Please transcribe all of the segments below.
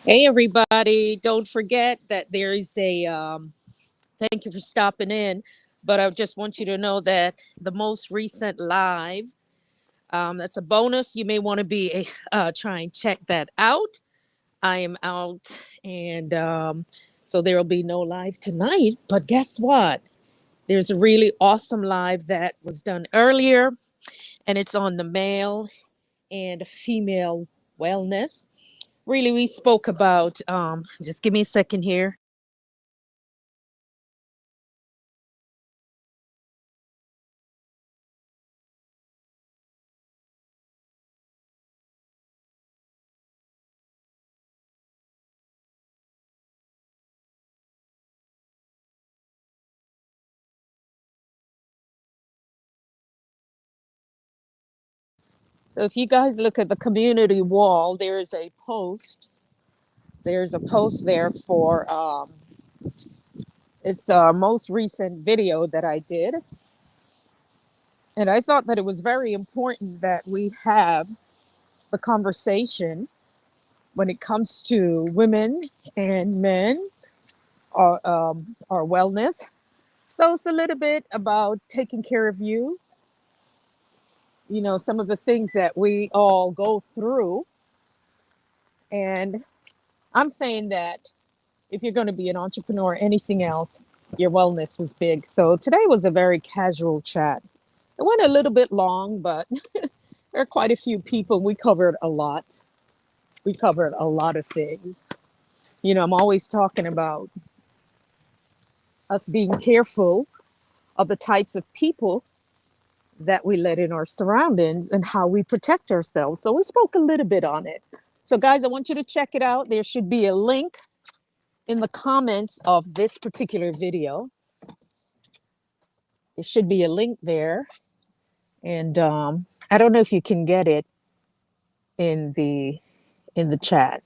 Hey, everybody. Don't forget that there is thank you for stopping in. But I just want you to know that the most recent live, that's a bonus. You may want to try and check that out. I am out, and so there will be no live tonight. But guess what? There's a really awesome live that was done earlier, and it's on the male and female wellness. Really, we spoke about, just give me a second here. So if you guys look at the community wall, There's a post there for it's our most recent video that I did, and I thought that it was very important that we have the conversation when it comes to women and men, our wellness. So it's a little bit about taking care of you. You know, some of the things that we all go through, and I'm saying that if you're going to be an entrepreneur or anything else, your wellness was big. So today was a very casual chat. It went a little bit long, but there are quite a few people. We covered a lot. We covered a lot of things. You know, I'm always talking about us being careful of the types of people that we let in our surroundings and how we protect ourselves. So we spoke a little bit on it. So, guys, I want you to check it out. There should be a link in the comments of this particular video. There should be a link there. And I don't know if you can get it in the chat.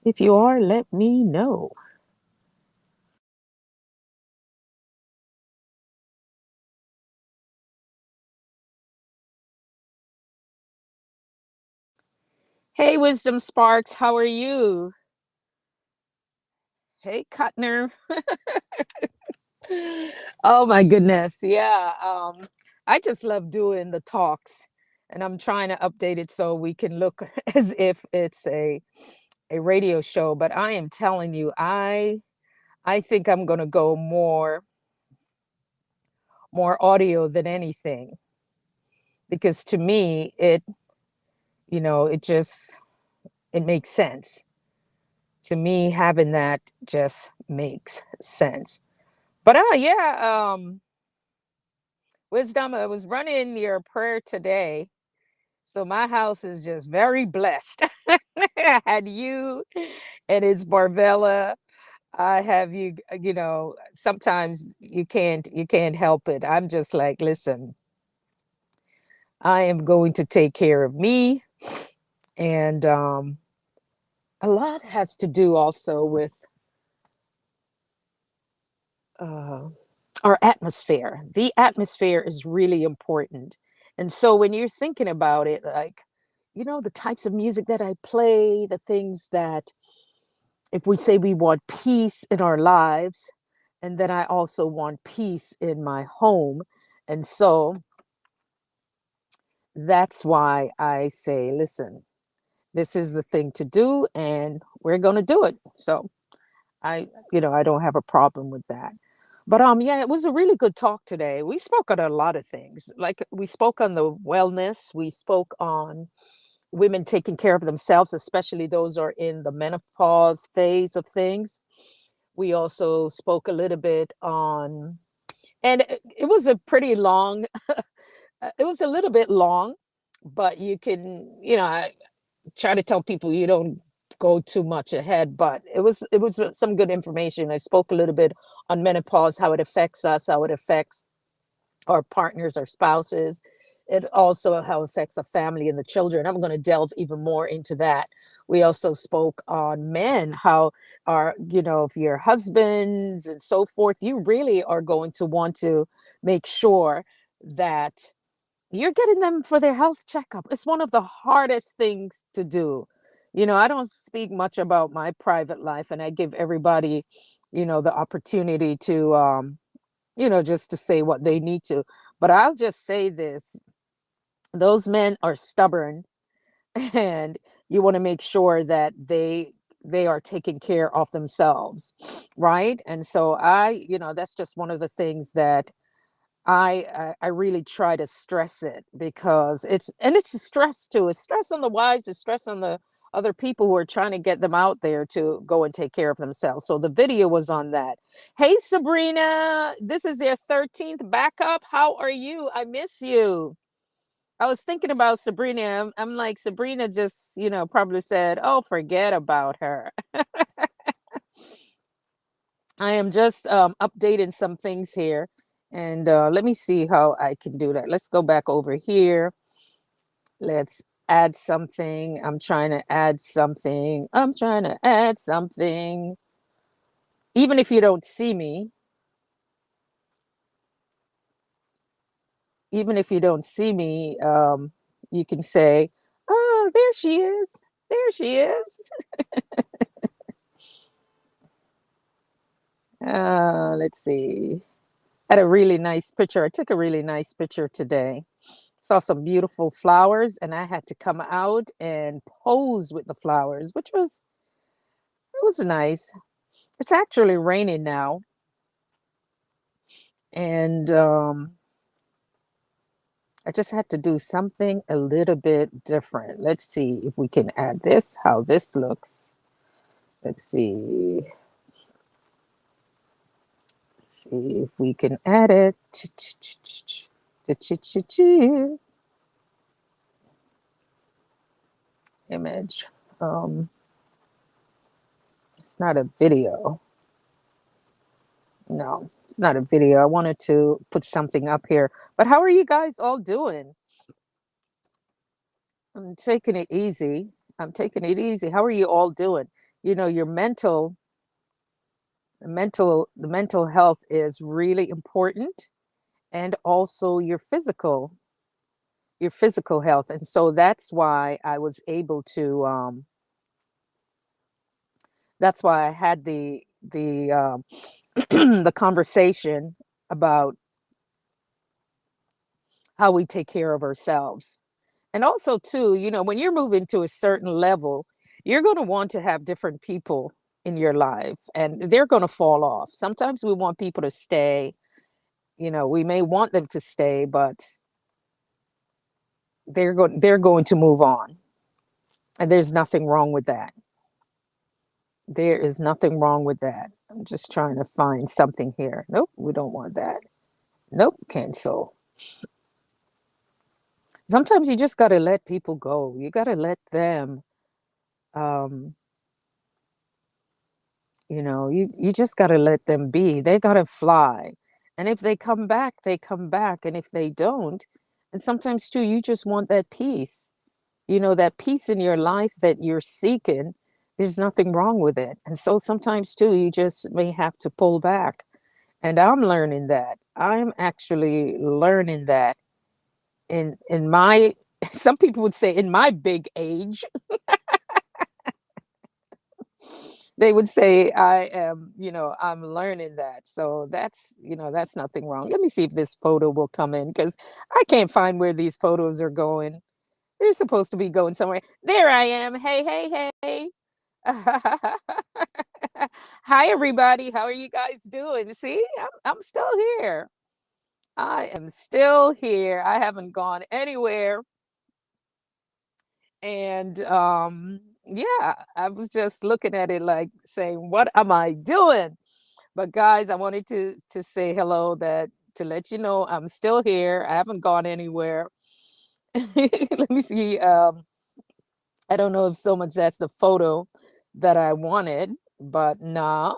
If you are, let me know. Hey, Wisdom Sparks, how are you? Hey, Cutner. Oh my goodness. Yeah. I just love doing the talks, and I'm trying to update it so we can look as if it's a radio show. But I am telling you, I think I'm gonna go more audio than anything, because to me it just it makes sense. To me, having that just makes sense. But yeah, Wisdom, I was running your prayer today. So my house is just very blessed. I had you, and it's Barbella. I have you, sometimes you can't help it. I'm just like, listen, I am going to take care of me. And a lot has to do also with uh, our atmosphere. The atmosphere is really important. And so when you're thinking about it, like, the types of music that I play, the things that, if we say we want peace in our lives, and then I also want peace in my home. And so that's why I say, listen, this is the thing to do, and we're going to do it. So I don't have a problem with that. But yeah, it was a really good talk today. We spoke on a lot of things. Like, we spoke on the wellness, we spoke on women taking care of themselves, especially those who are in the menopause phase of things. We also spoke a little bit on, and it was a pretty long, it was a little bit long, but I try to tell people you don't go too much ahead, but it was some good information. I spoke a little bit on menopause, how it affects us, how it affects our partners, our spouses. It also how it affects the family and the children. I'm going to delve even more into that. We also spoke on men, how if your husbands and so forth, you really are going to want to make sure that you're getting them for their health checkup. It's one of the hardest things to do. I don't speak much about my private life, and I give everybody, the opportunity to, just to say what they need to. But I'll just say this: those men are stubborn, and you want to make sure that they are taking care of themselves, right? And so that's just one of the things that I really try to stress it, because it's a stress too. It's stress on the wives, it's stress on the other people who are trying to get them out there to go and take care of themselves. So the video was on that. Hey Sabrina, this is your 13th backup. How are you? I miss you. I was thinking about Sabrina. I'm like, Sabrina just, probably said, oh, forget about her. I am just updating some things here. And let me see how I can do that. Let's go back over here. Let's add something. I'm trying to add something. I'm trying to add something. Even if you don't see me, even if you don't see me, you can say, oh, there she is. There she is. Let's see. I had a really nice picture. I took a really nice picture today. Saw some beautiful flowers, and I had to come out and pose with the flowers, which was it was nice. It's actually raining now, and I just had to do something a little bit different. Let's see if we can add this, how this looks. Let's see. See if we can add it. Image. It's not a video. No, it's not a video. I wanted to put something up here. But how are you guys all doing? I'm taking it easy. I'm taking it easy. How are you all doing? Your the mental health is really important, and also your physical health. And so that's why I was able to that's why I had the the conversation about how we take care of ourselves. And also too, when you're moving to a certain level, you're going to want to have different people in your life, and they're going to fall off. Sometimes we want people to stay. We may want them to stay, but they're going to move on. And there's nothing wrong with that. There is nothing wrong with that. I'm just trying to find something here. Nope, we don't want that. Nope, cancel. Sometimes you just got to let people go. You got to let them, um, you just got to let them be. They got to fly. And if they come back, they come back. And if they don't, and sometimes too, you just want that peace, that peace in your life that you're seeking. There's nothing wrong with it. And so sometimes too, you just may have to pull back. And I'm learning that. I'm actually learning that in my some people would say in my big age. They would say I'm learning that. So that's nothing wrong. Let me see if this photo will come in, because I can't find where these photos are going. They're supposed to be going somewhere. There I am. Hey, hey, hey. Hi everybody. How are you guys doing? See, I'm still here. I am still here. I haven't gone anywhere. And yeah, I was just looking at it like saying, what am I doing? But guys, I wanted to say hello, that to let you know I'm still here. I haven't gone anywhere. Let me see. I don't know if so much that's the photo that I wanted, but nah.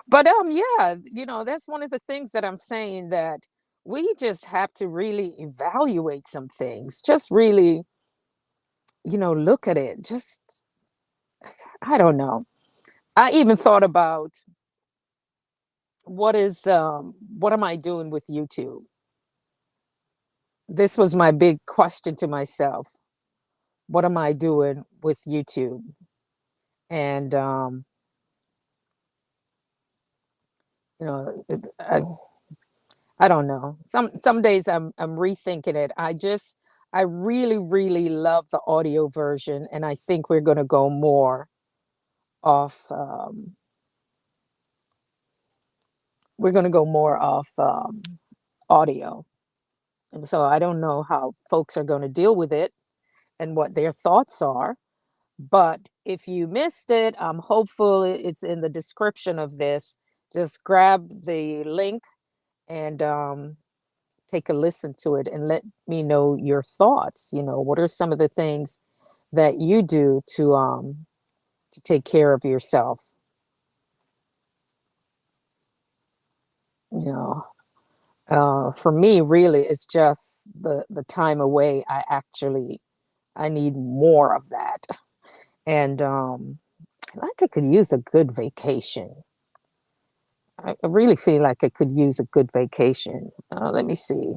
But yeah, that's one of the things that I'm saying, that we just have to really evaluate some things. Just really, look at it. Just I don't know. I even thought about what am I doing with YouTube? This was my big question to myself. What am I doing with YouTube. And you know, I don't know. Some days I'm rethinking it. I really really love the audio version, and I think we're going to go more off. We're going to go more off audio, and so I don't know how folks are going to deal with it and what their thoughts are. But if you missed it, I'm hopeful it's in the description of this. Just grab the link and take a listen to it and let me know your thoughts. You know, what are some of the things that you do to take care of yourself? You know, for me, really, it's just the time away. I need more of that, and I like I could use a good vacation. I really feel like I could use a good vacation. Let me see.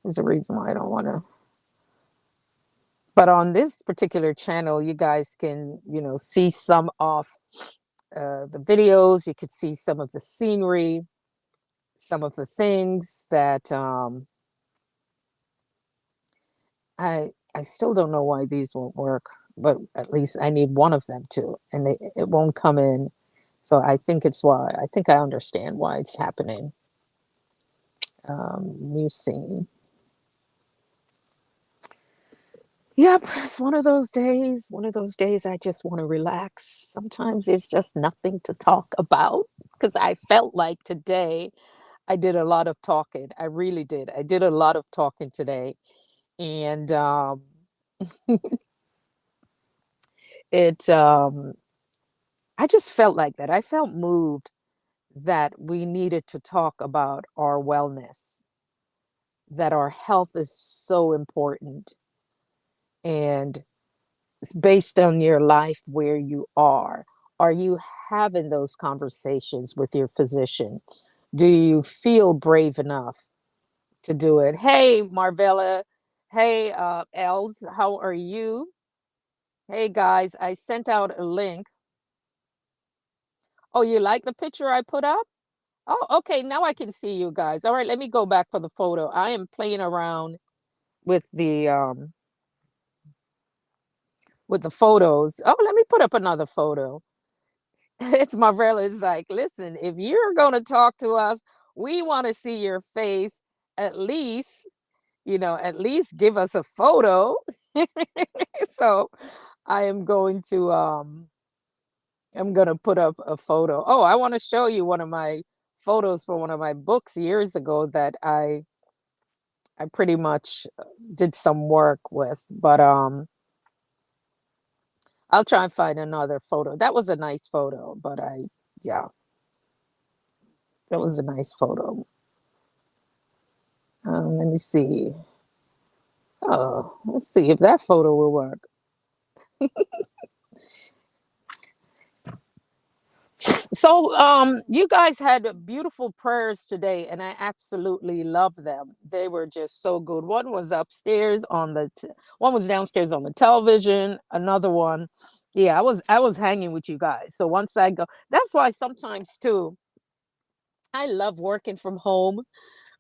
There's a reason why I don't want to. But on this particular channel, you guys can, you know, see some of the videos. You could see some of the scenery, some of the things that I still don't know why these won't work, but at least I need one of them to, and it won't come in. So I think it's why. I think I understand why it's happening. New scene. Yep, it's one of those days I just want to relax. Sometimes there's just nothing to talk about because I felt like today I did a lot of talking. I really did. I did a lot of talking today. And it I just felt like that. I felt moved that we needed to talk about our wellness, that our health is so important. And based on your life where you are you having those conversations with your physician? Do you feel brave enough to do it? Hey, Marvella. Hey, Els, how are you? Hey, guys, I sent out a link. Oh, you like the picture I put up? Oh, okay, now I can see you guys. All right, let me go back for the photo. I am playing around with the photos. Oh, let me put up another photo. It's Marvella is like, listen, if you're going to talk to us, we want to see your face at least, you know, at least give us a photo. So I am going to I'm going to put up a photo. Oh, I want to show you one of my photos for one of my books years ago that I pretty much did some work with, but I'll try and find another photo. That was a nice photo, but yeah, that was a nice photo. Let me see. Oh, let's see if that photo will work. So, you guys had beautiful prayers today, and I absolutely love them. They were just so good. One was upstairs on one was downstairs on the television. Another one, yeah, I was hanging with you guys. So once I go, that's why sometimes too, I love working from home,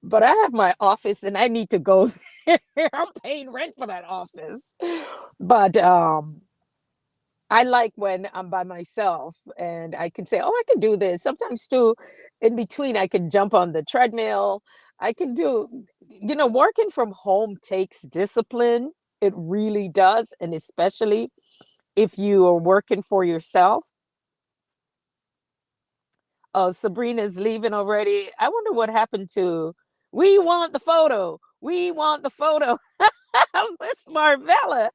but I have my office and I need to go there. I'm paying rent for that office, but I like when I'm by myself and I can say, oh, I can do this. Sometimes too, in between, I can jump on the treadmill. I can do, you know, working from home takes discipline. It really does. And especially if you are working for yourself. Oh, Sabrina's leaving already. I wonder what happened to, we want the photo. We want the photo. Miss Marvella.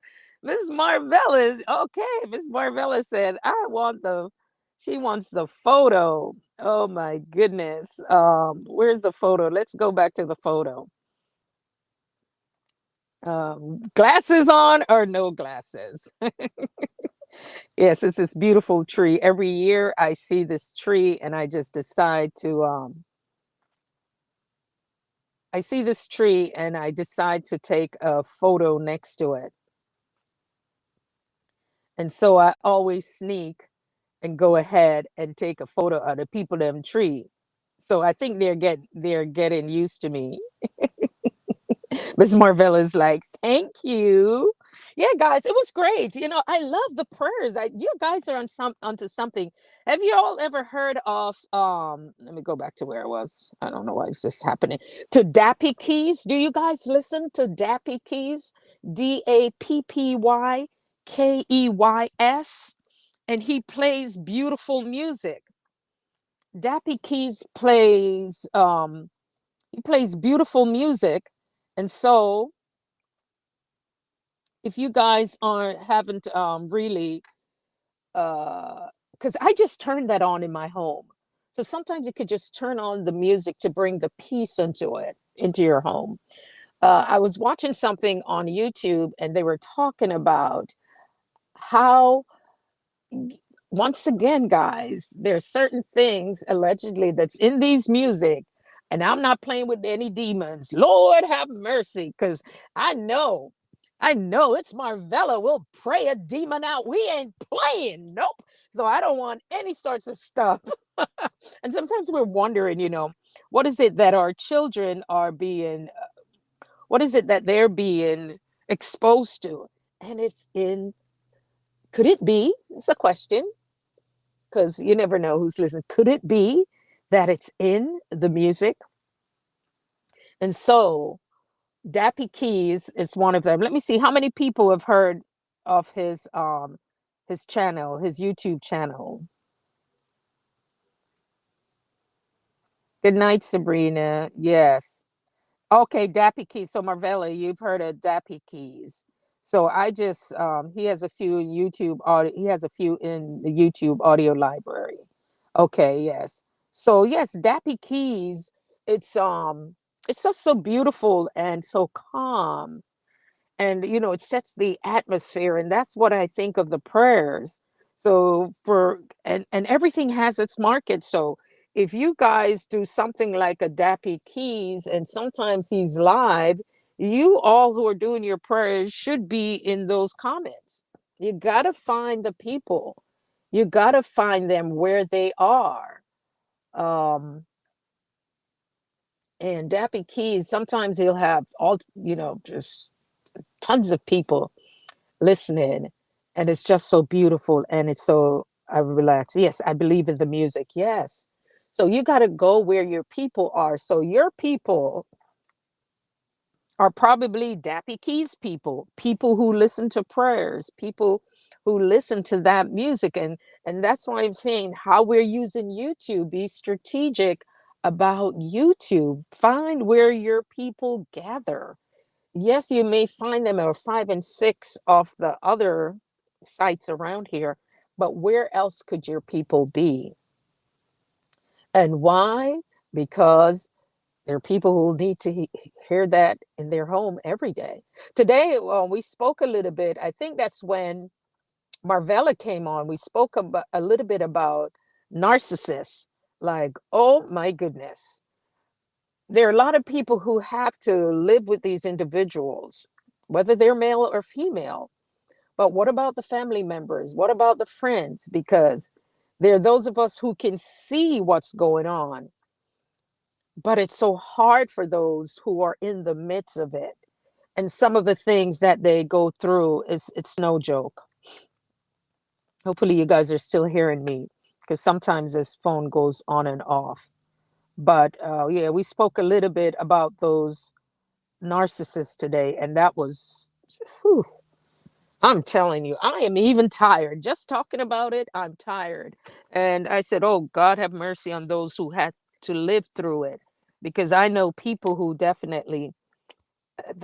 Miss Marvella is okay. Miss Marvella said, I want she wants the photo. Oh my goodness. Where's the photo? Let's go back to the photo. Glasses on or no glasses? Yes, it's this beautiful tree. Every year I see this tree and I just decide to I see this tree and I decide to take a photo next to it. And so I always sneak and go ahead and take a photo of the people them tree. So I think they're getting used to me. Miss Marvella's like, thank you. Yeah, guys, it was great. You know, I love the prayers. You guys are onto something. Have you all ever heard of let me go back to where I was. I don't know why it's just happening. To Dappy Keys. Do you guys listen to Dappy Keys? Dappykeys. And he plays beautiful music. Dappy Keys plays beautiful music. And so if you guys aren't haven't really because I just turned that on in my home. So sometimes you could just turn on the music to bring the peace into your home. I was watching something on YouTube and they were talking about how, once again, guys, there's certain things allegedly that's in these music, and I'm not playing with any demons. Lord have mercy, because I know it's Marvella. We'll pray a demon out. We ain't playing. Nope. So I don't want any sorts of stuff. And sometimes we're wondering, what is it that our children are being, what is it that they're being exposed to? And could it be? It's a question, because you never know who's listening. Could it be that it's in the music? And so Dappy Keys is one of them. Let me see how many people have heard of his channel, his YouTube channel. Good night, Sabrina. Yes. Okay, Dappy Keys. So Marvella, you've heard of Dappy Keys. So I just he has a few he has a few in the YouTube audio library. Okay, yes. So yes, Dappy Keys, it's just so beautiful and so calm. And it sets the atmosphere, and that's what I think of the prayers. So and everything has its market. So if you guys do something like a Dappy Keys and sometimes he's live, you all who are doing your prayers should be in those comments. You got to find the people, you got to find them where they are. um and Dappy Keys, sometimes he'll have all, just tons of people listening, and it's just so beautiful, and it's so I relax. Yes, I believe in the music. Yes. So you got to go where your people are. So your people are probably Dappy Keys people who listen to prayers, people who listen to that music. And that's why I'm saying how we're using YouTube. Be strategic about YouTube. Find where your people gather. Yes, you may find them at 5 and 6 of the other sites around here, but where else could your people be? And why? Because there are people who need to hear that in their home every day. Today, we spoke a little bit. I think that's when Marvella came on. We spoke about a little bit about narcissists. Like, oh my goodness, there are a lot of people who have to live with these individuals, whether they're male or female. But what about the family members? What about the friends? Because there are those of us who can see what's going on, but it's so hard for those who are in the midst of it. And some of the things that they go through it's no joke. Hopefully you guys are still hearing me, because sometimes this phone goes on and off. But yeah, we spoke a little bit about those narcissists today, and that was, whew, I'm telling you, I am even tired. Just talking about it, I'm tired. And I said, oh, God have mercy on those who had to live through it. Because I know people who definitely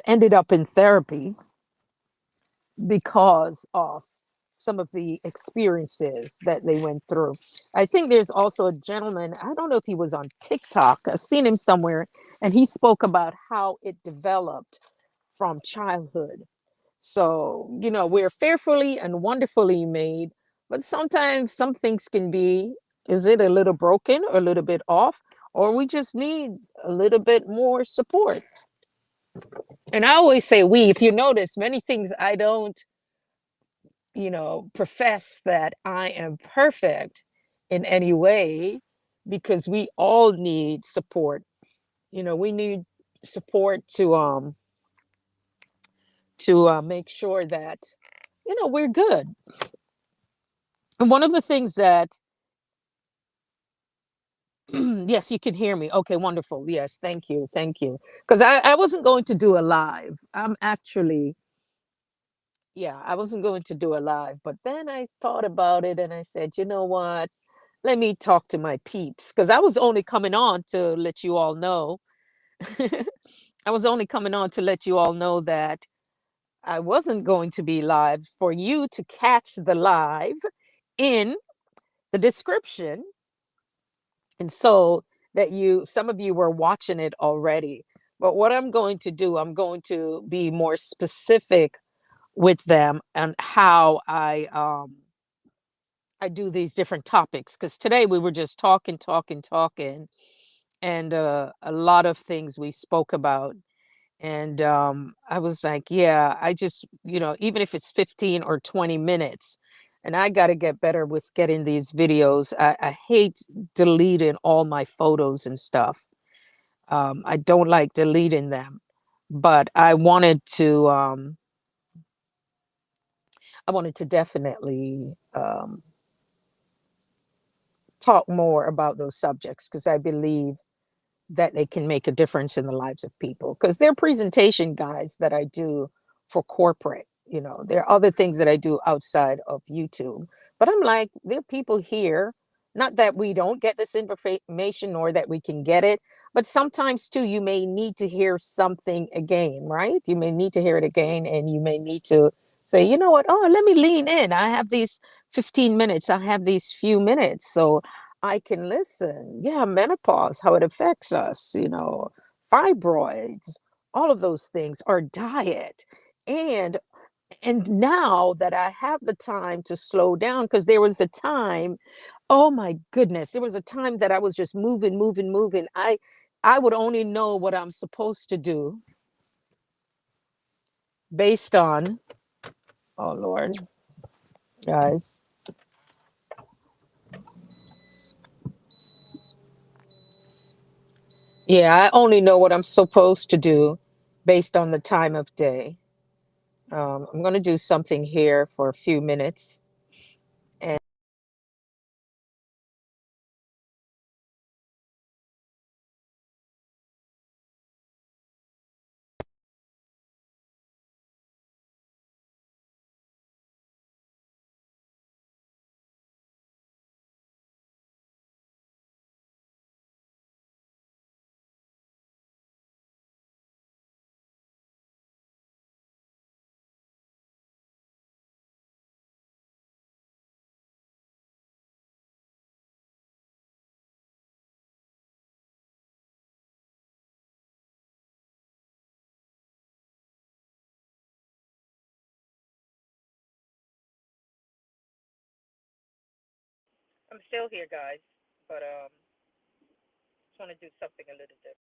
ended up in therapy because of some of the experiences that they went through. I think there's also a gentleman, I don't know if he was on TikTok, I've seen him somewhere, and he spoke about how it developed from childhood. So, we're fearfully and wonderfully made, but sometimes some things can be, is it a little broken or a little bit off, or we just need a little bit more support. And I always say we, if you notice, many things I don't profess that I am perfect in any way, because we all need support. We need support to make sure that we're good. And one of the things that yes, you can hear me. Okay, wonderful. Yes, thank you. Thank you. Because I wasn't going to do a live. I'm actually, yeah, I wasn't going to do a live. But then I thought about it and I said, you know what? Let me talk to my peeps. Because I was only coming on to let you all know. I was only coming on to let you all know that I wasn't going to be live, for you to catch the live in the description. And so that some of you were watching it already. But what I'm going to do, I'm going to be more specific with them and how I do these different topics. Because today we were just talking, talking, talking, and a lot of things we spoke about. And I was like, yeah, I just, even if it's 15 or 20 minutes, and I got to get better with getting these videos. I hate deleting all my photos and stuff. I don't like deleting them, but I wanted to definitely talk more about those subjects, because I believe that they can make a difference in the lives of people, because they're presentation guys that I do for corporate. There are other things that I do outside of YouTube, but I'm like, there are people here, not that we don't get this information or that we can get it, but sometimes too you may need to hear something again, right? You may need to hear it again, and you may need to say, you know what, oh, let me lean in. I have these 15 minutes, I have these few minutes, so I can listen. Yeah, menopause, how it affects us, fibroids, all of those things, our diet. And now that I have the time to slow down, because there was a time, oh my goodness, there was a time that I was just moving, moving, moving. I would only know what I'm supposed to do based on, oh Lord, guys. Yeah, I only know what I'm supposed to do based on the time of day. I'm going to do something here for a few minutes. And I'm still here, guys, but just want to do something a little different.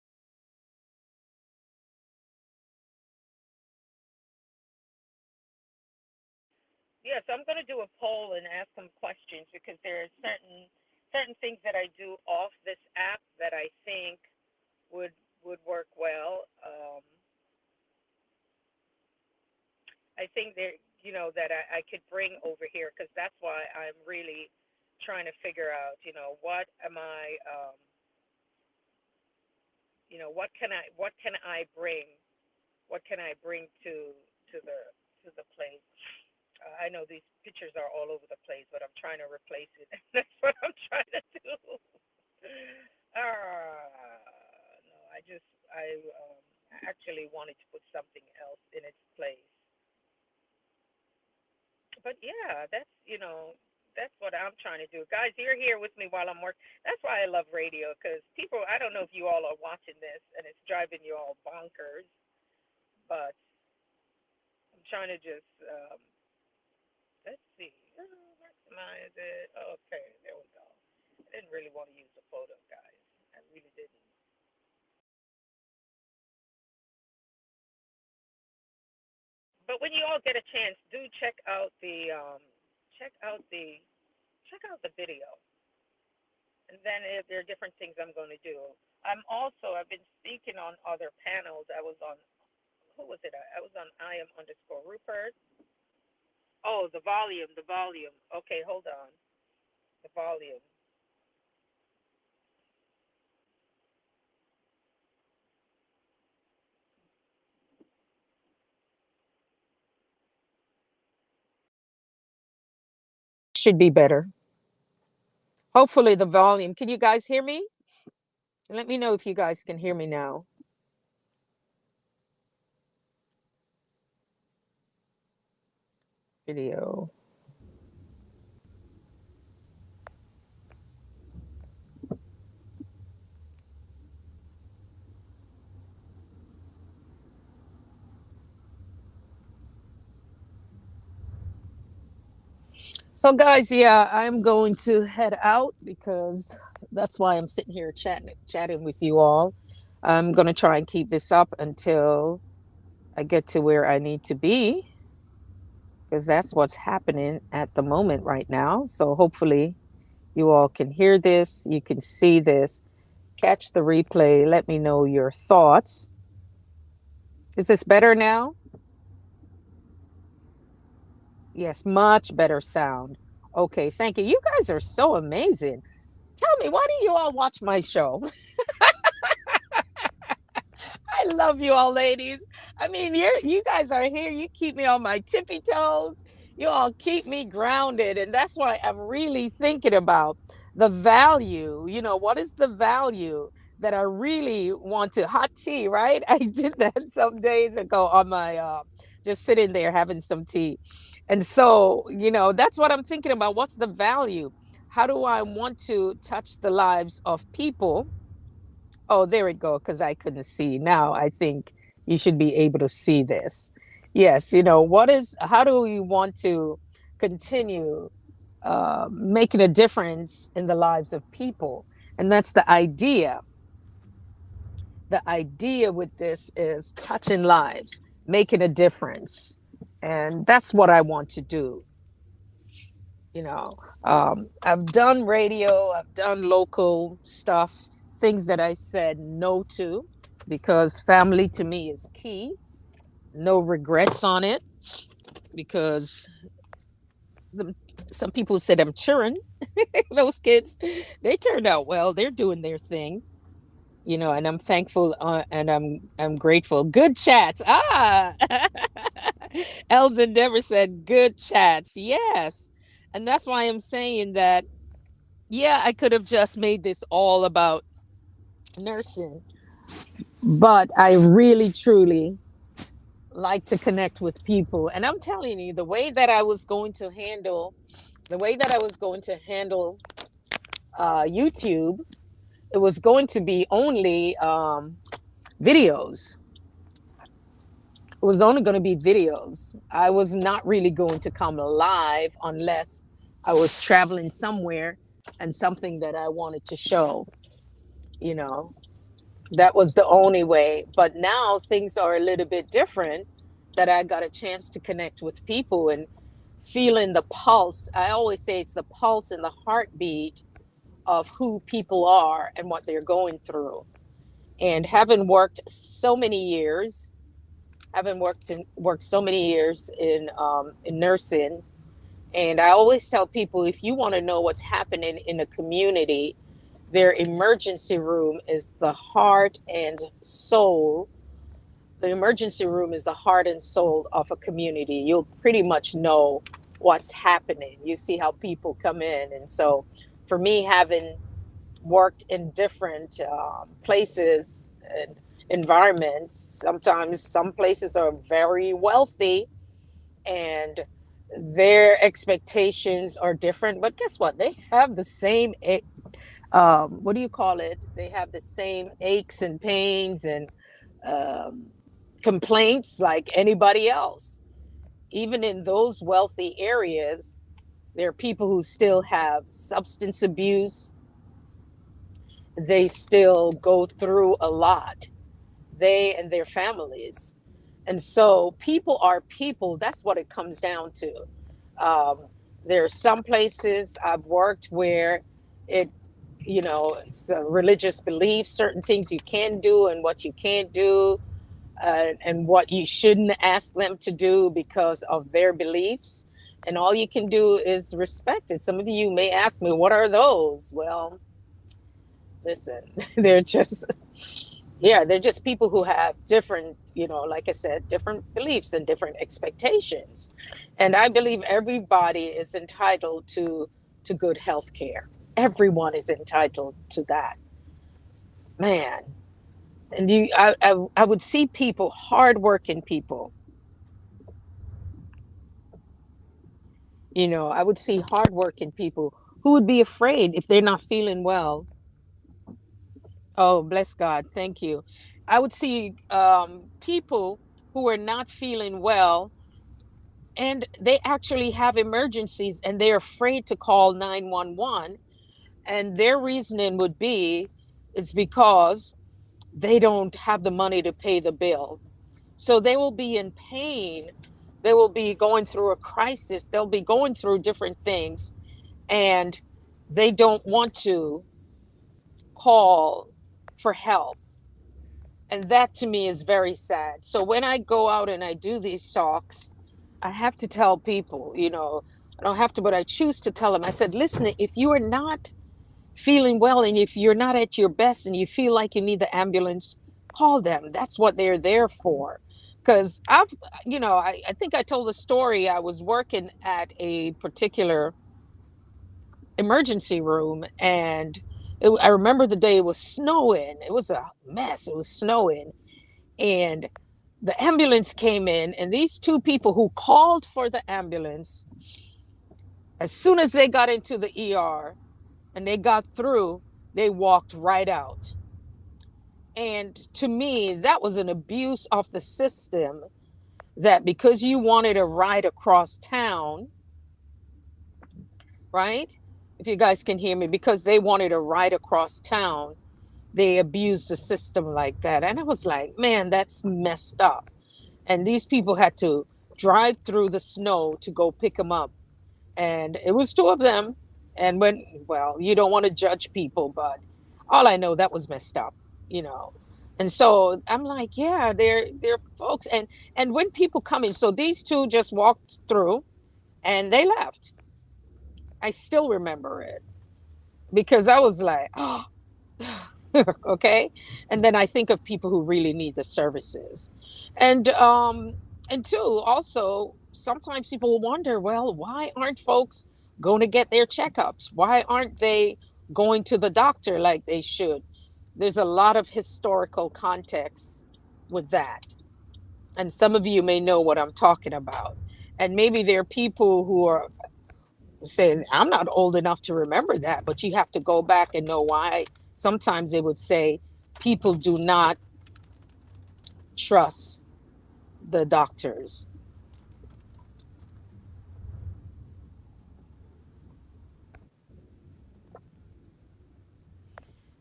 Yes, I'm going to do a poll and ask some questions, because there are certain things that I do off this app that I think would would work well. I think that that I could bring over here, because that's why I'm really trying to figure out, what am I, what can I bring, what can I bring to the place. I know these pictures are all over the place, but I'm trying to replace it. That's what I'm trying to do. No, I actually wanted to put something else in its place. But yeah, that's what I'm trying to do. Guys, you're here with me while I'm working. That's why I love radio, because people, I don't know if you all are watching this and it's driving you all bonkers, but I'm trying to just, let's see, maximize it. Okay, there we go. I didn't really want to use the photo, guys. I really didn't. But when you all get a chance, do check out the check out the video. And then if there are different things I'm going to do. I've been speaking on other panels. I was on, who was it? I was on I am underscore Rupert. Oh, the volume. Okay, hold on. The volume. Should be better. Hopefully the volume. Can you guys hear me? Let me know if you guys can hear me now. Video. So guys, yeah, I'm going to head out because that's why I'm sitting here chatting with you all. I'm going to try and keep this up until I get to where I need to be because that's what's happening at the moment right now. So hopefully you all can hear this, you can see this, catch the replay, let me know your thoughts. Is this better now? Yes, much better sound. Okay, thank you. You guys are so amazing. Tell me, why do you all watch my show? I love you all, ladies. I mean, you guys are here. You keep me on my tippy toes. You all keep me grounded. And that's why I'm really thinking about the value. You know, what is the value that I really want to hot tea, right? I did that some days ago on my just sitting there having some tea. And so, you know, that's what I'm thinking about. What's the value? How do I want to touch the lives of people? Oh, there we go, because I couldn't see. Now I think you should be able to see this. Yes, you know, how do we want to continue making a difference in the lives of people? And that's the idea. The idea with this is touching lives, making a difference. And that's what I want to do. You know, I've done radio, I've done local stuff, things that I said no to because family to me is key. No regrets on it because the, some people said I'm children. Those kids, they turned out well. They're doing their thing, you know, and I'm thankful and I'm grateful. Good chats. Ah, Elton Dever said good chats. Yes, and that's why I'm saying that. Yeah, I could have just made this all about nursing, but I really truly like to connect with people. And I'm telling you, the way that I was going to handle YouTube, it was going to be only videos. It was only going to be videos. I was not really going to come live unless I was traveling somewhere and something that I wanted to show, you know. That was the only way. But now things are a little bit different that I got a chance to connect with people and feeling the pulse. I always say it's the pulse and the heartbeat of who people are and what they're going through. And having worked so many years, having worked so many years in nursing, and I always tell people if you want to know what's happening in a community, their emergency room is the heart and soul. The emergency room is the heart and soul of a community. You'll pretty much know what's happening. You see how people come in. And so, for me, having worked in different places and environments, sometimes some places are very wealthy and their expectations are different. But guess what? They have the same what do you call it? They have the same aches and pains and um, complaints like anybody else. Even in those wealthy areas, there are people who still have substance abuse. They still go through a lot, they and their families. And so people are people. That's what it comes down to. Um, there are some places I've worked where it, it's a religious belief, certain things you can do and what you can't do, and what you shouldn't ask them to do because of their beliefs. And all you can do is respect it. Some of you may ask me, what are those? Well, listen, they're just, yeah, they're just people who have different, like I said, different beliefs and different expectations. And I believe everybody is entitled to good health care. Everyone is entitled to that. Man. And I would see people, hardworking people, I would see hardworking people who would be afraid if they're not feeling well. Oh, bless God. Thank you. I would see people who are not feeling well, and they actually have emergencies and they're afraid to call 911. And their reasoning would be it's because they don't have the money to pay the bill. So they will be in pain. They will be going through a crisis. They'll be going through different things, and they don't want to call for help. And that to me is very sad. So when I go out and I do these talks, I have to tell people, I don't have to, but I choose to tell them. I said, listen, if you are not feeling well and if you're not at your best and you feel like you need the ambulance, call them. That's what they're there for. Because I think I told the story. I was working at a particular emergency room, and I remember the day it was snowing. It was a mess. It was snowing, and the ambulance came in, and these two people who called for the ambulance, as soon as they got into the ER and they got through, they walked right out. And to me, that was an abuse of the system, that because you wanted a ride across town, right? If you guys can hear me, because they wanted a ride across town, they abused the system like that. And I was like, man, that's messed up. And these people had to drive through the snow to go pick them up. And it was two of them. And well, you don't want to judge people, but all I know, that was messed up, you know. And so I'm like, yeah, they're folks. And when people come in, so these two just walked through and they left. I still remember it because I was like, oh, okay. And then I think of people who really need the services. And two, also sometimes people wonder, well, why aren't folks going to get their checkups? Why aren't they going to the doctor like they should? There's a lot of historical context with that, and some of you may know what I'm talking about. And maybe there are people who are saying, I'm not old enough to remember that, but you have to go back and know why. Sometimes they would say people do not trust the doctors.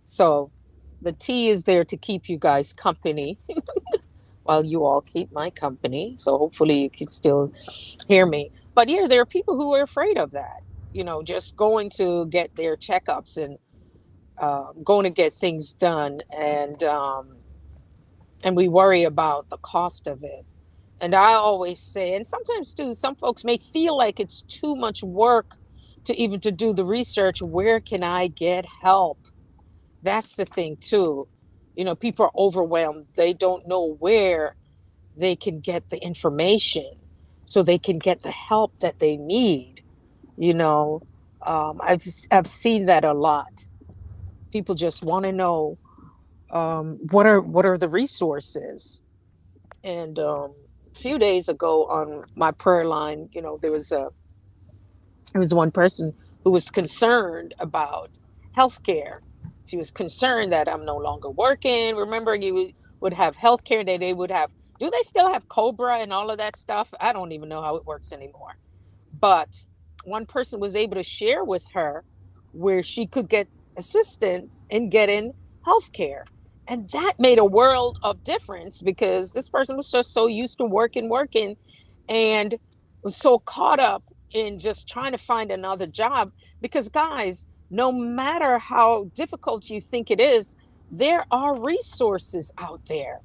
So the tea is there to keep you guys company while you all keep my company. So hopefully you can still hear me. But yeah, there are people who are afraid of that, just going to get their checkups and going to get things done. And we worry about the cost of it. And I always say, and sometimes too, some folks may feel like it's too much work to even to do the research. Where can I get help? That's the thing too. People are overwhelmed. They don't know where they can get the information so they can get the help that they need. You know, I've seen that a lot. People just want to know what are the resources. And a few days ago on my prayer line, there was one person who was concerned about healthcare. She was concerned that I'm no longer working. Remember, you would have healthcare that they would have. Do they still have Cobra and all of that stuff? I don't even know how it works anymore. But one person was able to share with her where she could get assistance in getting healthcare. And that made a world of difference because this person was just so used to working, and was so caught up in just trying to find another job. Because, guys, no matter how difficult you think it is, there are resources out there.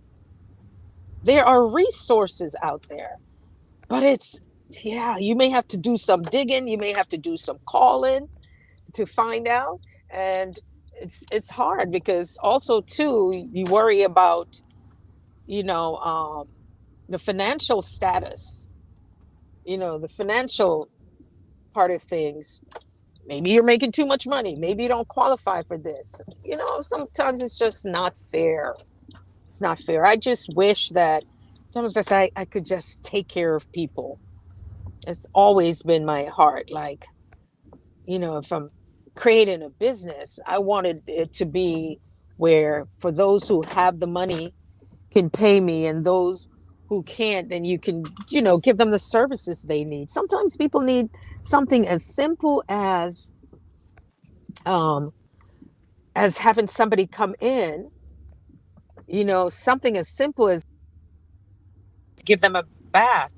There are resources out there. But it's, yeah, you may have to do some digging, you may have to do some calling to find out. And it's hard because also too you worry about, you know, the financial status, the financial part of things. Maybe you're making too much money, maybe you don't qualify for this. Sometimes it's just not fair. It's not fair. I just wish that sometimes just I could just take care of people. It's always been my heart. Like, if I'm creating a business, I wanted it to be where for those who have the money can pay me, and those who can't, then you can, give them the services they need. Sometimes people need something as simple um as having somebody come in, something as simple as give them a bath.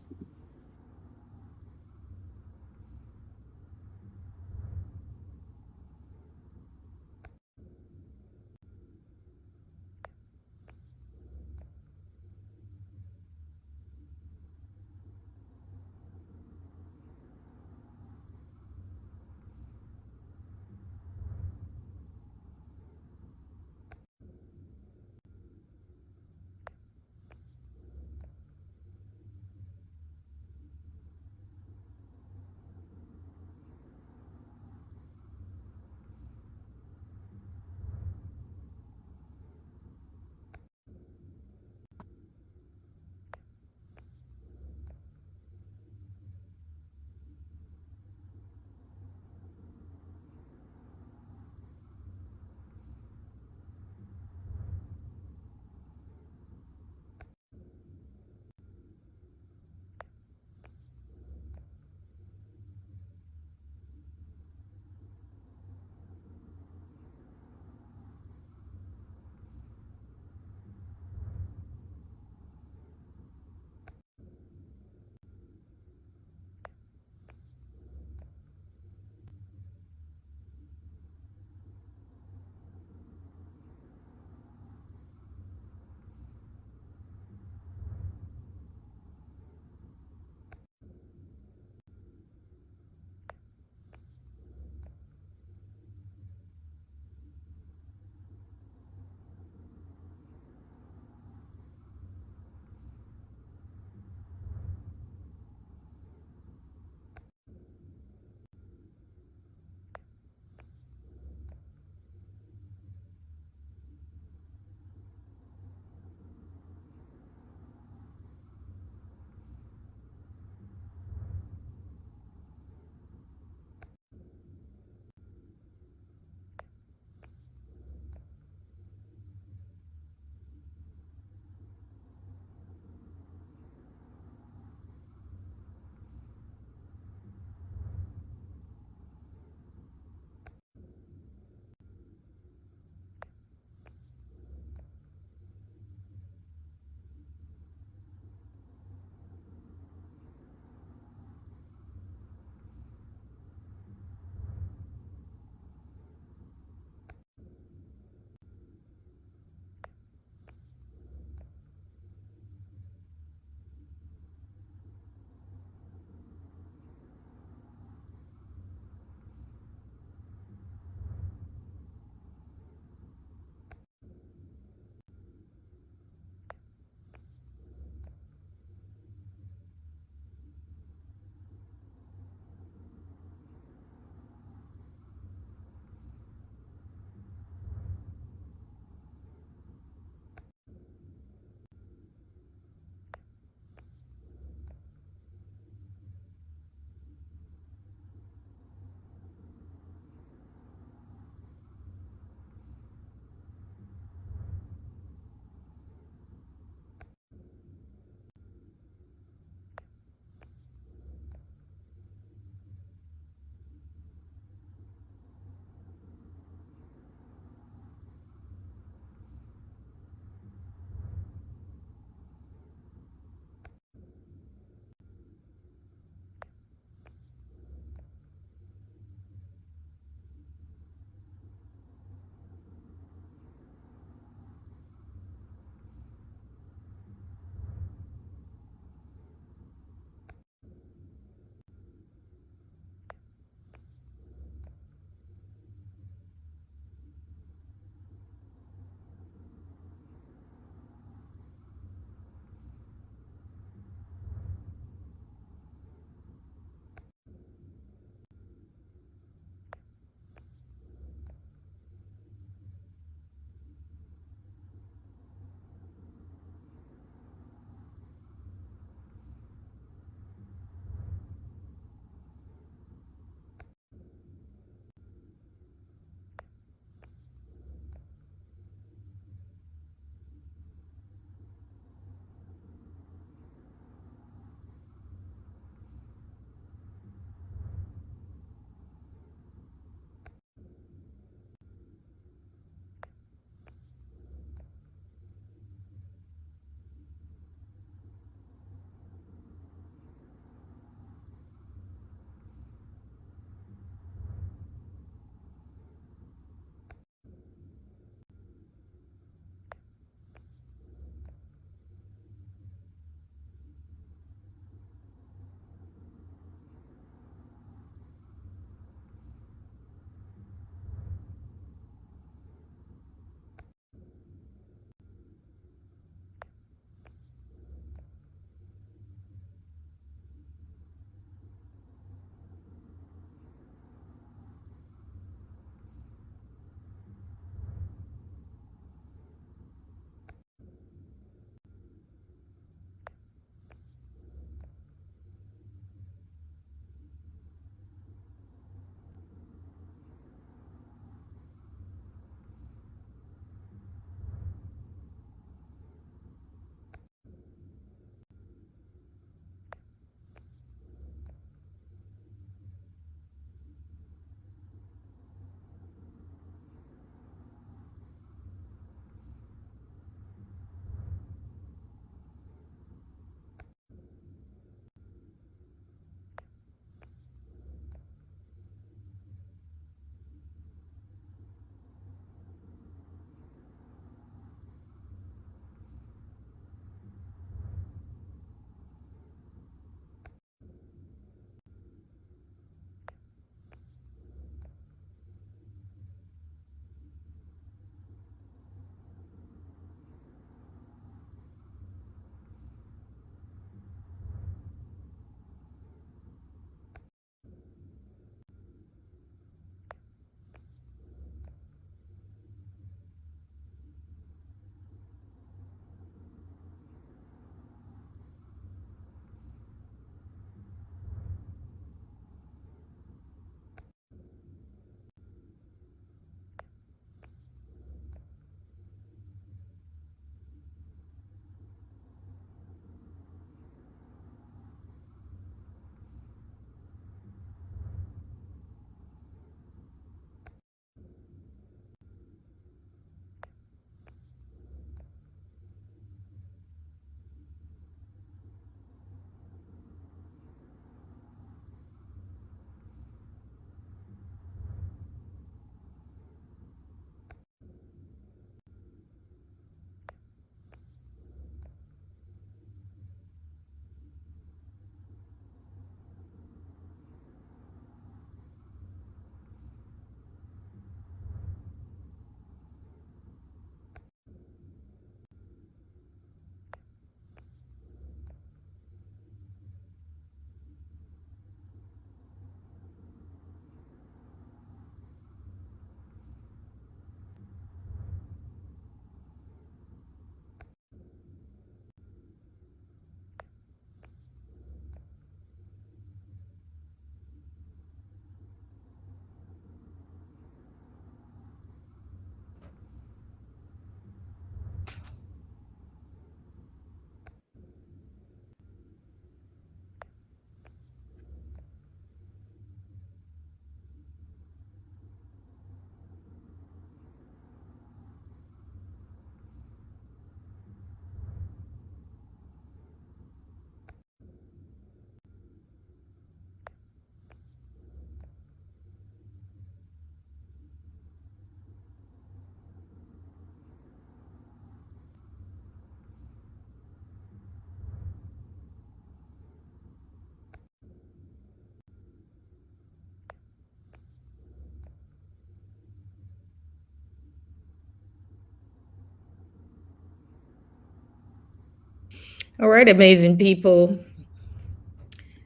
All right, amazing people.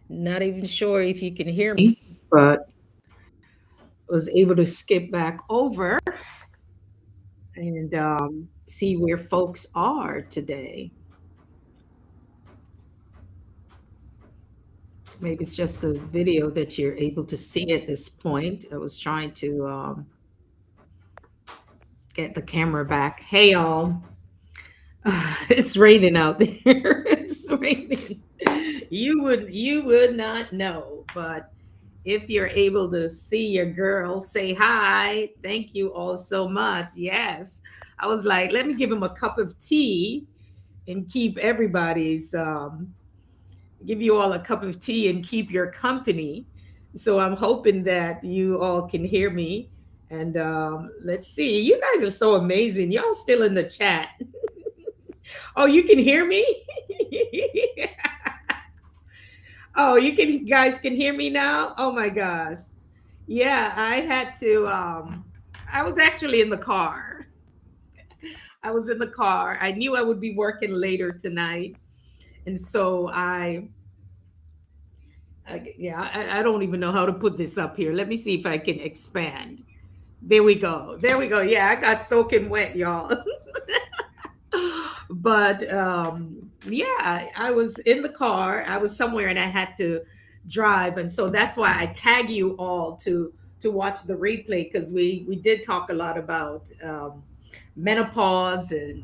Not even sure if you can hear me, but was able to skip back over and see where folks are today. Maybe it's just the video that you're able to see at this point. I was trying to get the camera back. Hey, y'all. It's raining out there. It's raining. You would not know, but if you're able to see your girl, say hi. Thank you all so much. Yes. I was like, let me give him a cup of tea and keep everybody's give you all a cup of tea and keep your company. So I'm hoping that you all can hear me. And let's see. You guys are so amazing. Y'all still in the chat. Oh, you can hear me? Oh, you can guys can hear me now? Oh my gosh. Yeah, I had to I was actually in the car. I was in the car. I knew I would be working later tonight. And so yeah, I don't even know how to put this up here. Let me see if I can expand. There we go. There we go. Yeah, I got soaking wet, y'all. But yeah, I was in the car. I was somewhere and I had to drive, and so that's why I tag you all to watch the replay because we did talk a lot about menopause and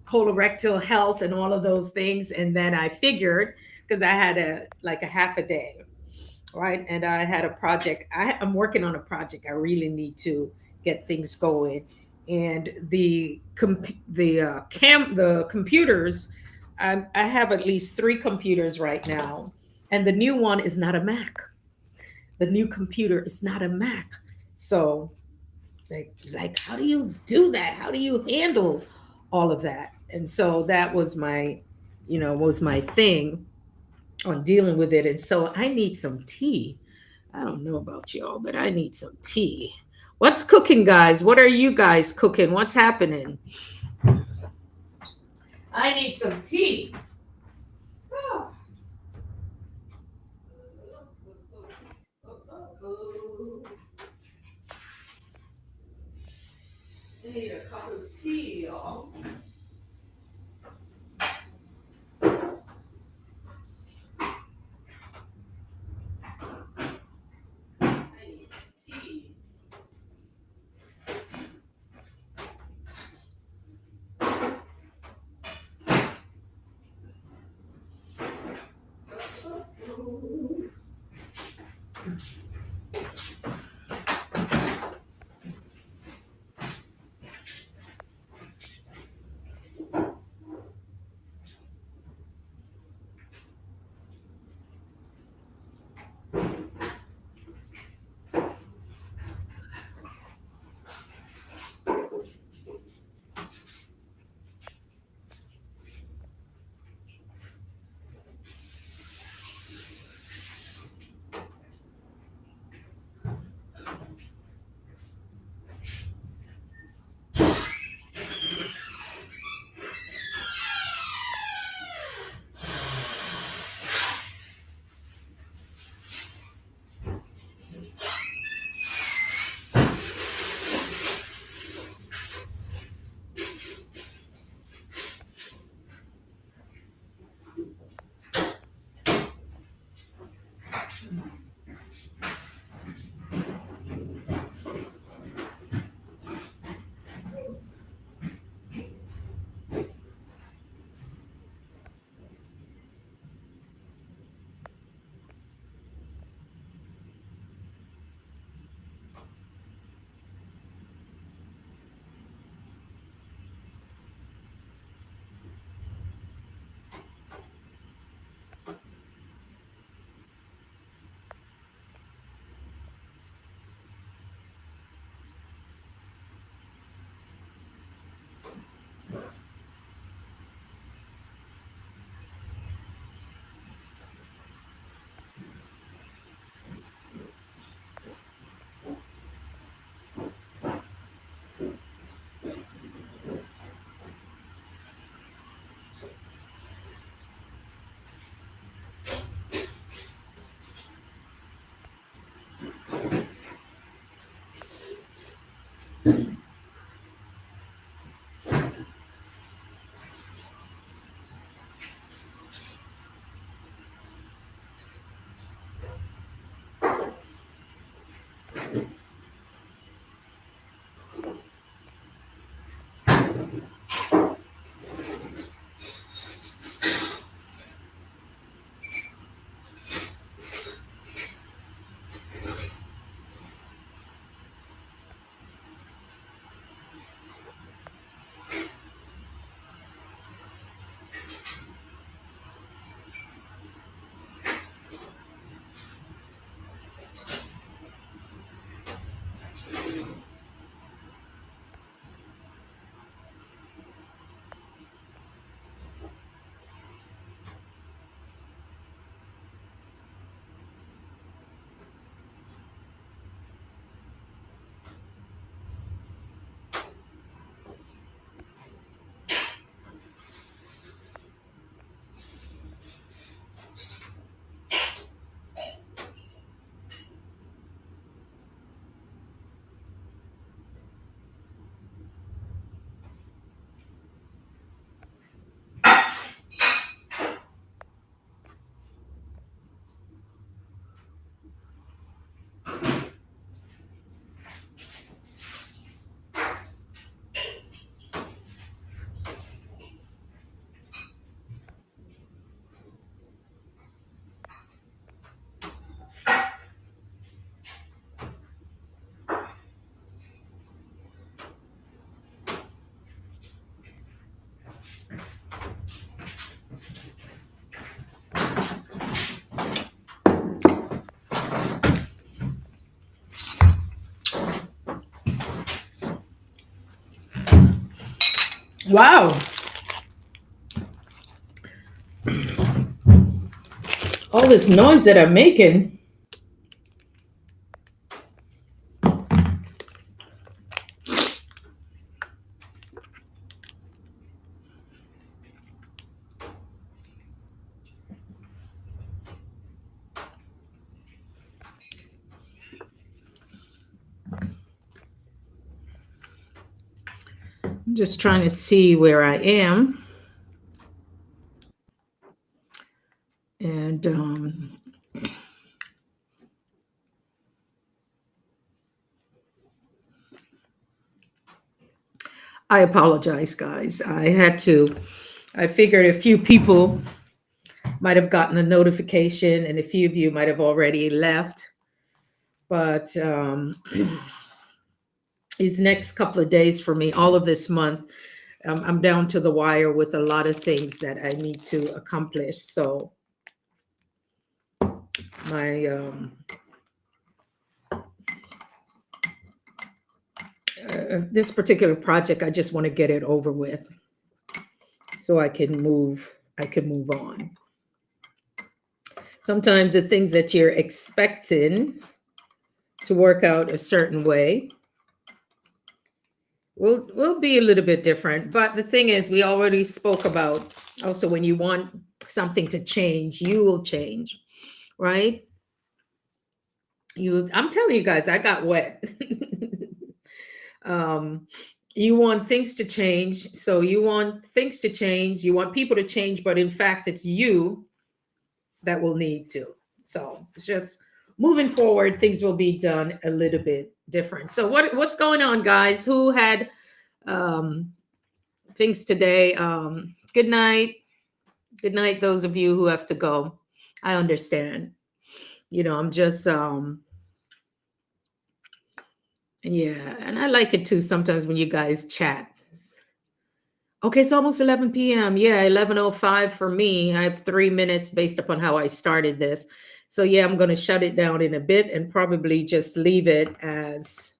colorectal health and all of those things. And then I figured because I had a like a half a day, right? And I had a project. I'm working on a project. I really need to get things going. And the computers, I have at least three computers right now, and the new one is not a Mac. The new computer is not a Mac. So like how do you do that? How do you handle all of that? And so that was my thing on dealing with it. And so I need some tea. I don't know about y'all, but I need some tea. What's cooking, guys? What are you guys cooking? What's happening? I need some tea. Oh, I need a cup of tea, y'all. I need some tea. Wow. All this noise that I'm making. I'm just trying to see where I am. And I apologize, guys. I figured a few people might have gotten a notification and a few of you might have already left. But these next couple of days for me, all of this month, I'm down to the wire with a lot of things that I need to accomplish. So my this particular project, I just want to get it over with so I can move on. Sometimes the things that you're expecting to work out a certain way will be a little bit different. But the thing is, we already spoke about also when you want something to change, you will change, right? I'm telling you guys, I got wet. You want things to change. So you want things to change. You want people to change, but in fact, it's you that will need to. So it's just moving forward, things will be done a little bit different. So what's going on, guys? Who had things today? Good night. Good night, those of you who have to go. I understand. I'm just yeah, and I like it too sometimes when you guys chat. Okay, it's almost 11 p.m. Yeah, 11:05 for me. I have 3 minutes based upon how I started this. So yeah, I'm going to shut it down in a bit and probably just leave it as,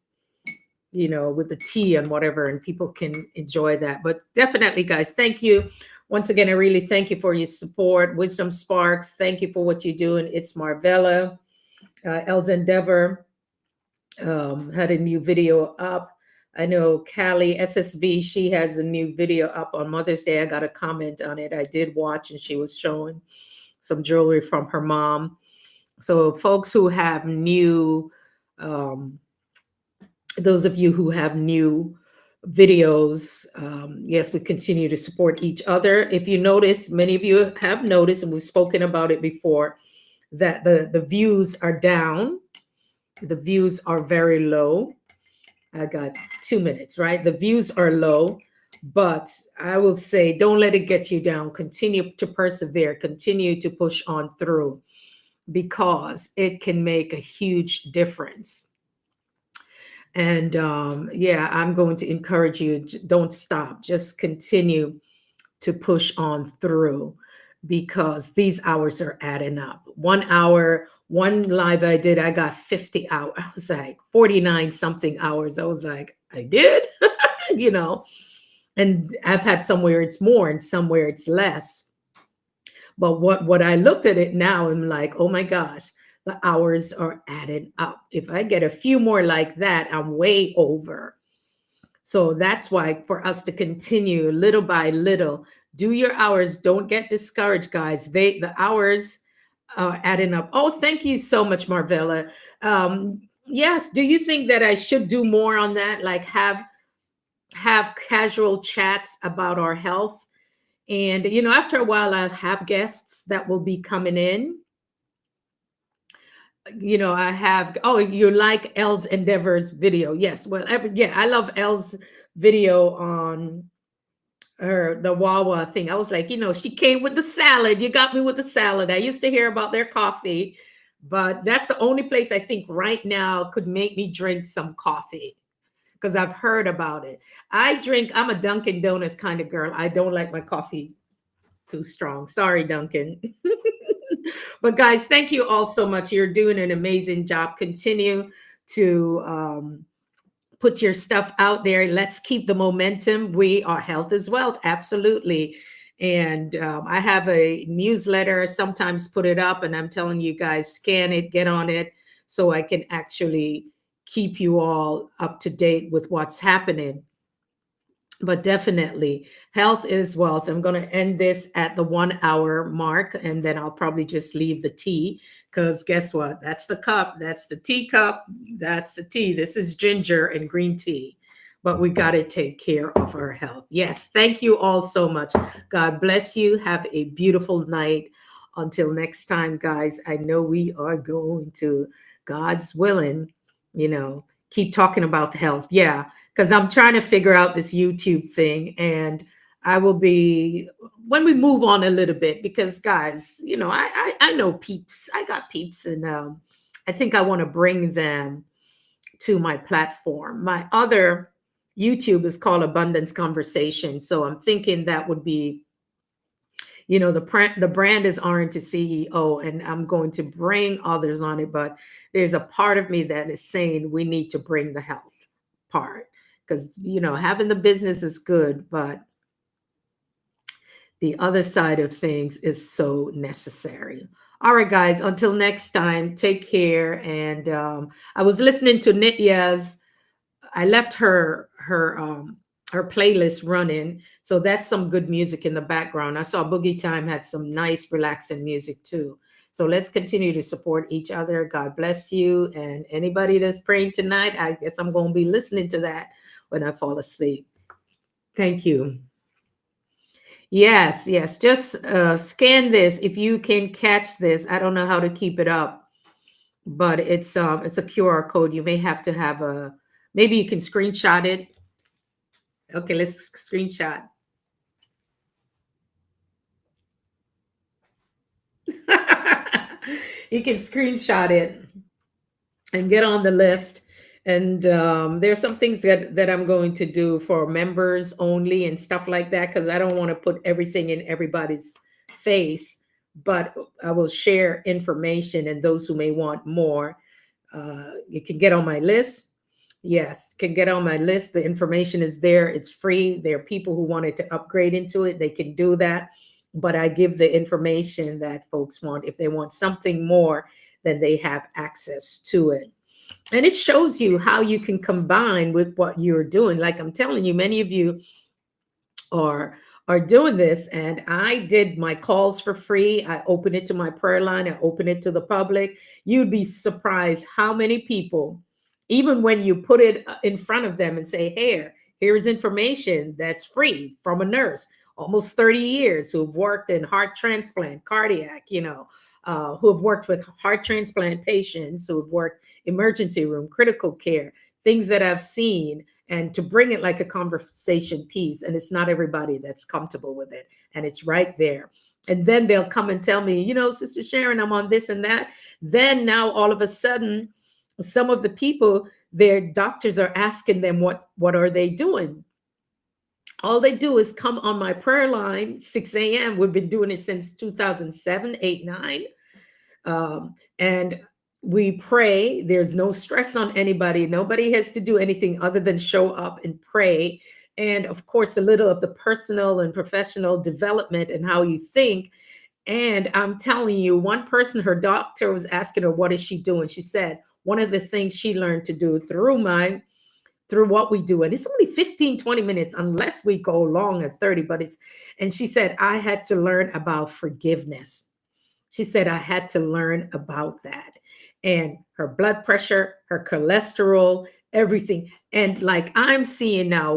with the tea and whatever, and people can enjoy that. But definitely, guys, thank you. Once again, I really thank you for your support. Wisdom Sparks, thank you for what you're doing. It's Marvella. Elza Endeavor had a new video up. I know Callie SSB, she has a new video up on Mother's Day. I got a comment on it. I did watch, and she was showing some jewelry from her mom. So folks who have new those of you who have new videos, yes, we continue to support each other. If you notice, many of you have noticed, and we've spoken about it before, that the views are down. The views are very low. I got 2 minutes, right? The views are low, but I will say don't let it get you down. Continue to persevere, continue to push on through, because it can make a huge difference. And yeah, I'm going to encourage you, don't stop, just continue to push on through, because these hours are adding up. 1 hour, one live I did, I got 50 hours. I was like 49 something hours. I was like, I did, you know, and I've had somewhere it's more and somewhere it's less. But what I looked at it now, I'm like, oh my gosh, the hours are adding up. If I get a few more like that, I'm way over. So that's why for us to continue little by little, do your hours. Don't get discouraged, guys. The hours are adding up. Oh, thank you so much, Marvella. Yes. Do you think that I should do more on that? Like have casual chats about our health? And after a while, I'll have guests that will be coming in. I have, oh, you like Elle's Endeavors video. Yes. Well, yeah, I love Elle's video on the Wawa thing. I was like, she came with the salad. You got me with the salad. I used to hear about their coffee, but that's the only place I think right now could make me drink some coffee, because I've heard about it. I'm a Dunkin' Donuts kind of girl. I don't like my coffee too strong. Sorry, Duncan. But guys, thank you all so much. You're doing an amazing job. Continue to put your stuff out there. Let's keep the momentum. We are health is wealth. Absolutely. And I have a newsletter, sometimes put it up, and I'm telling you guys, scan it, get on it, so I can actually keep you all up to date with what's happening. But definitely, health is wealth. I'm going to end this at the 1 hour mark, and then I'll probably just leave the tea, because guess what? That's the cup. That's the teacup. That's the tea. This is ginger and green tea. But we got to take care of our health. Yes. Thank you all so much. God bless you. Have a beautiful night. Until next time, guys, I know we are going to, God's willing, keep talking about health. Yeah, because I'm trying to figure out this YouTube thing, and I will be when we move on a little bit, because guys, I know peeps. I got peeps, and I think I want to bring them to my platform. My other YouTube is called Abundance Conversation, so I'm thinking that would be, the brand is RN to CEO, and I'm going to bring others on it. But there's a part of me that is saying we need to bring the health part, because having the business is good, but the other side of things is so necessary. All right, guys, until next time, take care. And I was listening to Nitya's, I left her playlist running, so that's some good music in the background. I saw Boogie Time had some nice relaxing music too. So let's continue to support each other. God bless you. And anybody that's praying tonight, I guess I'm going to be listening to that when I fall asleep. Thank you. Yes, yes. Just scan this if you can catch this. I don't know how to keep it up, but it's a QR code. You may have to have maybe you can screenshot it. Okay, let's screenshot. You can screenshot it and get on the list. And there's some things that I'm going to do for members only and stuff like that, because I don't want to put everything in everybody's face, but I will share information, and those who may want more, you can get on my list. Yes, can get on my list. The information is there. It's free. There are people who wanted to upgrade into it. They can do that. But I give the information that folks want. If they want something more, then they have access to it. And it shows you how you can combine with what you're doing. Like I'm telling you, many of you are doing this, and I did my calls for free. I open it to my prayer line. I open it to the public. You'd be surprised how many people Even when you put it in front of them and say, here is information that's free from a nurse, almost 30 years, who've worked in heart transplant, cardiac, who have worked with heart transplant patients, who have worked emergency room, critical care, things that I've seen, and to bring it like a conversation piece. And it's not everybody that's comfortable with it. And it's right there. And then they'll come and tell me, Sister Sharon, I'm on this and that. Then now all of a sudden, some of the people, their doctors are asking them what are they doing. All they do is come on my prayer line, 6 a.m. We've been doing it since 2007, 8, 9. And we pray. There's no stress on anybody. Nobody has to do anything other than show up and pray. And of course, a little of the personal and professional development and how you think. And I'm telling you, one person, her doctor was asking her, what is she doing? She said, one of the things she learned to do through what we do, and it's only 15, 20 minutes, unless we go long at 30, and she said, I had to learn about forgiveness. She said, I had to learn about that. And her blood pressure, her cholesterol, everything. And like I'm seeing now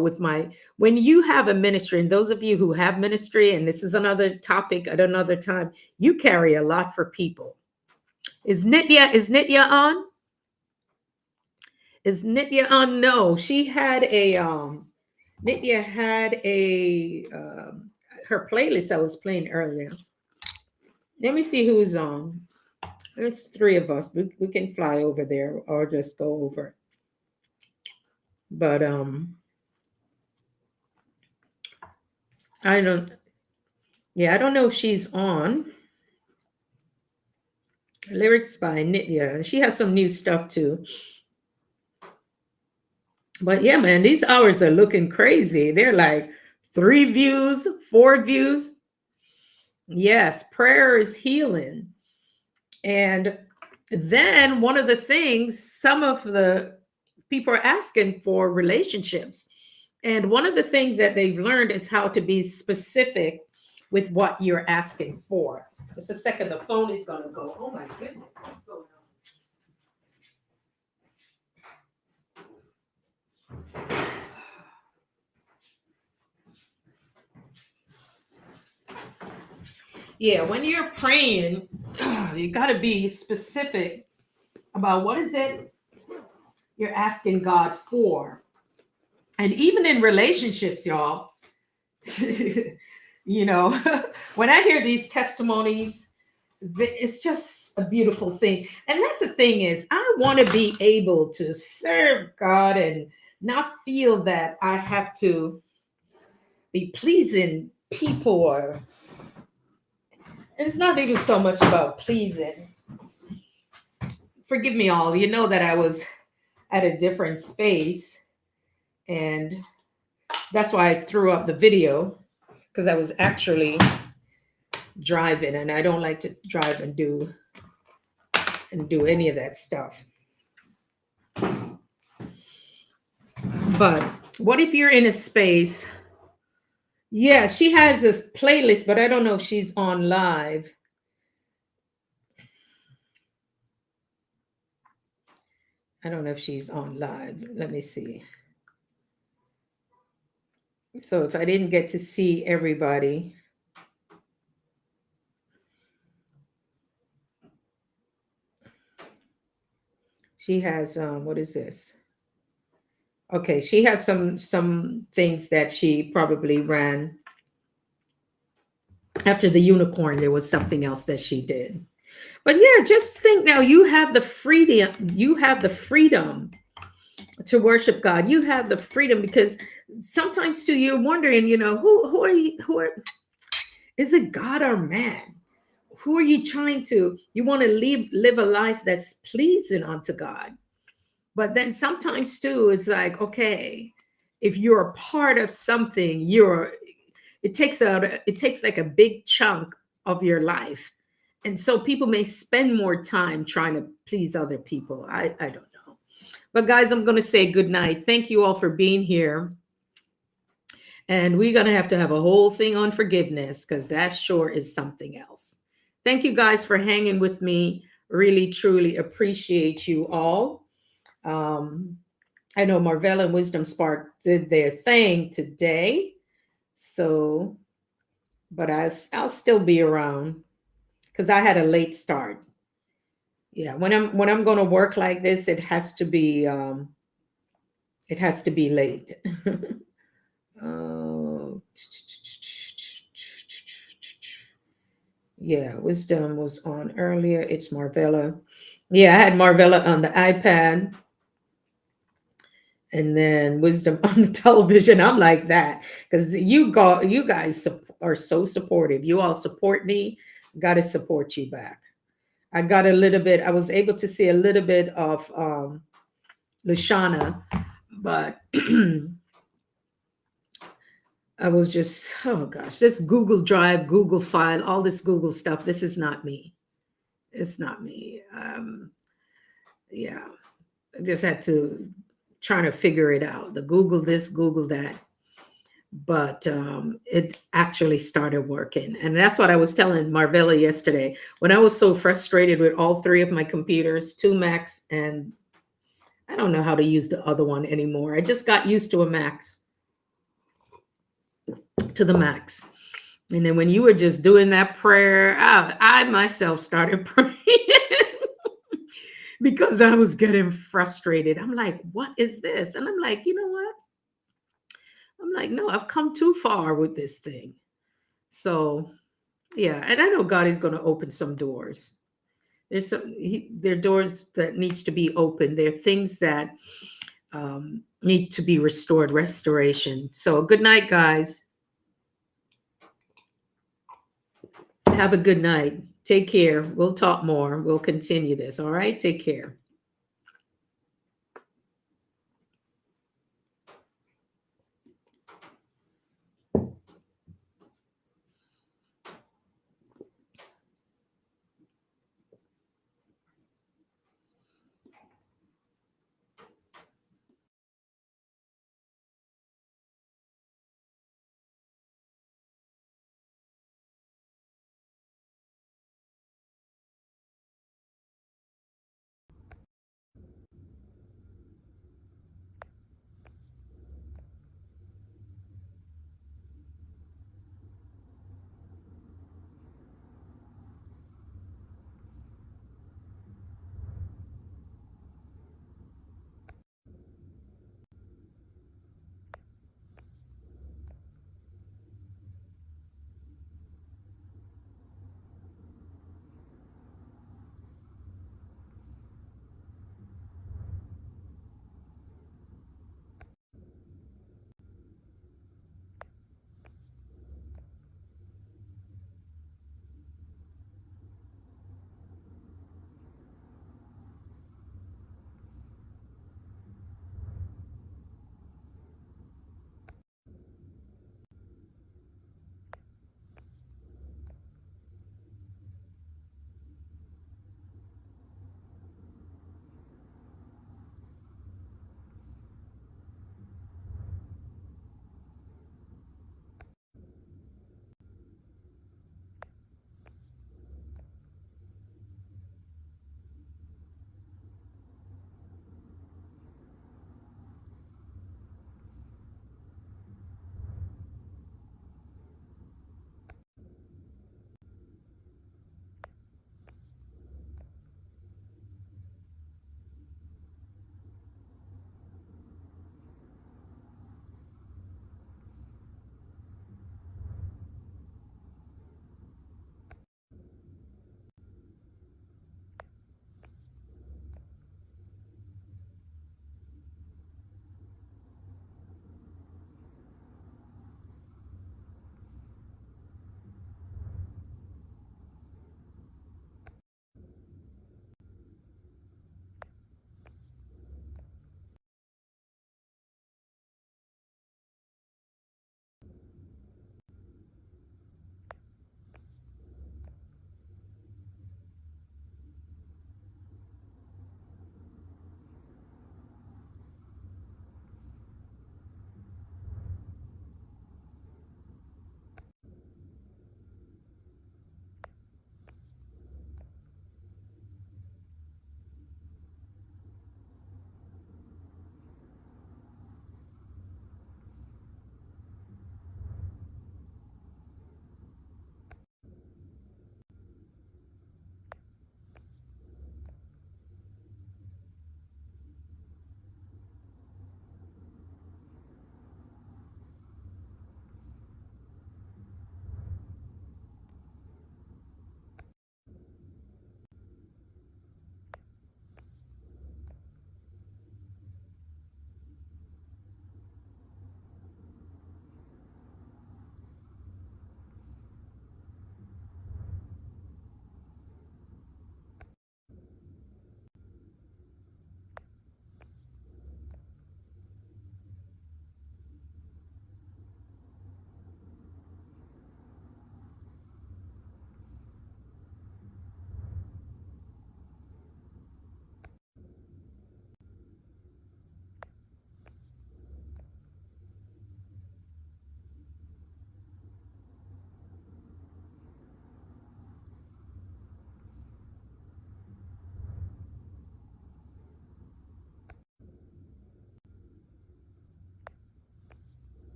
when you have a ministry, and those of you who have ministry, and this is another topic at another time, you carry a lot for people. Is Nitya on? Is Nitya on? No, she had Nitya had her playlist I was playing earlier. Let me see who's on. There's 3 of us. We can fly over there or just go over. But I don't know if she's on. Lyrics by Nitya. She has some new stuff too. But yeah, man, these hours are looking crazy. They're like 3 views, 4 views. Yes, prayer is healing. And then one of the things, some of the people are asking for relationships. And one of the things that they've learned is how to be specific with what you're asking for. Just a second, the phone is going to go. Oh my goodness, what's going on? Yeah, when you're praying, you got to be specific about what is it you're asking God for. And even in relationships, y'all, when I hear these testimonies, it's just a beautiful thing. And that's the thing is, I want to be able to serve God and not feel that I have to be pleasing people, or it's not even so much about pleasing. Forgive me all, you know that I was at a different space, and that's why I threw up the video, because I was actually driving, and I don't like to drive and do any of that stuff. But what if you're in a space? Yeah, she has this playlist, but I don't know if she's on live. I don't know if she's on live. Let me see. So if I didn't get to see everybody, she has what is this? Okay, she has some things that she probably ran after the unicorn. There was something else that she did. But yeah, just think now, you have the freedom to worship God. You have the freedom, because sometimes too you're wondering, who are you? Is it God or man? Who are you trying to? You want to live a life that's pleasing unto God. But then sometimes too, it's like, okay, if you're a part of something, it takes like a big chunk of your life. And so people may spend more time trying to please other people. I don't know. But guys, I'm going to say good night. Thank you all for being here. And we're going to have a whole thing on forgiveness, because that sure is something else. Thank you guys for hanging with me. Really, truly appreciate you all. I know Marvella and Wisdom Spark did their thing today. So, but I'll still be around because I had a late start. Yeah, when I'm going to work like this, it has to be late. Oh, yeah, Wisdom was on earlier. It's Marvella. Yeah, I had Marvella on the iPad and then Wisdom on the television. I'm like that because you guys are so supportive. You all support me. Got to support you back. I got a little bit. I was able to see a little bit of Lashana, but I was just, oh gosh, this Google Drive, Google File, all this Google stuff. This is not me. It's not me. Yeah, I just had to trying to figure it out. The Google this, Google that. But it actually started working. And that's what I was telling Marvella yesterday. When I was so frustrated with all three of my computers, two Macs, and I don't know how to use the other one anymore. I just got used to to the Macs. And then when you were just doing that prayer, I myself started praying because I was getting frustrated. I'm like, what is this? And I'm like, you know what? I'm like, no, I've come too far with this thing. So, yeah, and I know God is going to open some doors. There are doors that needs to be opened. There are things that need to be restored, restoration. So, good night, guys. Have a good night. Take care. We'll talk more. We'll continue this. All right. Take care.